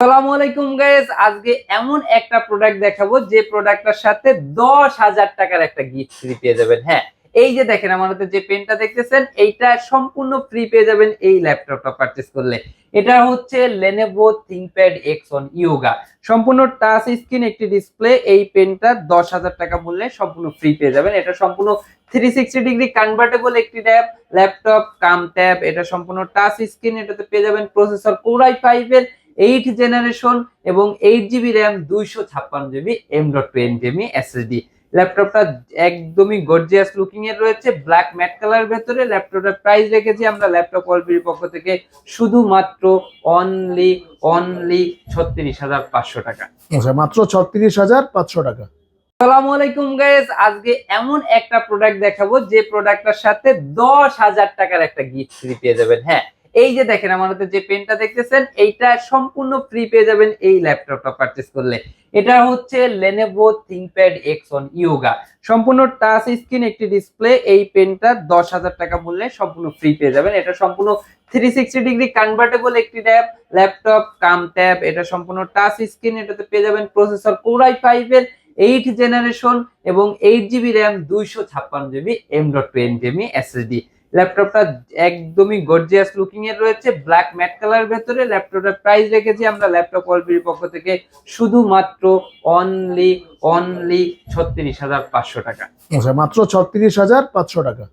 আসসালামু আলাইকুম গাইস, আজকে এমন একটা প্রোডাক্ট দেখাবো যে প্রোডাক্টটার সাথে 10,000 টাকার একটা গিফট ফ্রি পেয়ে যাবেন। হ্যাঁ, এই যে দেখেন আমার হাতে যে পেনটা দেখতেছেন এইটা সম্পূর্ণ ফ্রি পেয়ে যাবেন এই ল্যাপটপটা পারচেজ করলে। এটা হচ্ছে Lenovo ThinkPad X1 Yoga, সম্পূর্ণ টাচ স্ক্রিন একটি ডিসপ্লে। এই পেনটা 10,000 টাকা মূল্যে সম্পূর্ণ ফ্রি পেয়ে যাবেন। এটা সম্পূর্ণ 360 ডিগ্রি কনভার্টেবল একটি ল্যাপটপ কাম ট্যাব। এটা সম্পূর্ণ টাচ স্ক্রিন। এটাতে পেয়ে যাবেন প্রসেসর Core i5 এর 8 জেনারেশন এবং 8 GB RAM, 256 GB M.2 NVMe SSD। ল্যাপটপটা একদমই গর্জিয়াস লুকিং এর রয়েছে, ব্ল্যাক ম্যাট কালার ভেতরে। ল্যাপটপটার প্রাইস রেখেছি আমরা ল্যাপটপ ওয়ার্ল্ডের পক্ষ থেকে শুধুমাত্র অনলি 36,500 টাকা। আচ্ছা, মাত্র 36,500 টাকা। আসসালামু আলাইকুম গাইস, আজকে এমন একটা প্রোডাক্ট দেখাবো যে প্রোডাক্টটার সাথে 10,000 টাকার একটা গিফট ফ্রি পেয়ে যাবেন। হ্যাঁ, এই যে দেখেন আমার হাতে যে পেনটা দেখতেছেন এইটা সম্পূর্ণ ফ্রি পেয়ে যাবেন এই ল্যাপটপটা পারচেজ করলে। এটা হচ্ছে Lenovo ThinkPad X1 Yoga, সম্পূর্ণ টাচ স্ক্রিন একটি ডিসপ্লে। এই পেনটা 10,000 টাকা মূল্যে সম্পূর্ণ ফ্রি পেয়ে যাবেন। এটা সম্পূর্ণ 360 ডিগ্রি কনভার্টেবল একটি ল্যাপটপ কাম ট্যাব। এটা সম্পূর্ণ টাচ স্ক্রিন। এটাতে পেয়ে যাবেন প্রসেসর Core i5 এর 8 জেনারেশন এবং 8 GB RAM, 256 GB M.2 NVMe SSD। ল্যাপটপটা একদমই গর্জিয়াস লুকিং এর রয়েছে, ব্ল্যাক ম্যাট কালার ভেতরে। ল্যাপটপটার প্রাইস রেখেছি আমরা ল্যাপটপ ওয়ার্ল্ডের পক্ষ থেকে শুধুমাত্র অনলি 36,500 টাকা। আচ্ছা, মাত্র 36,500 টাকা।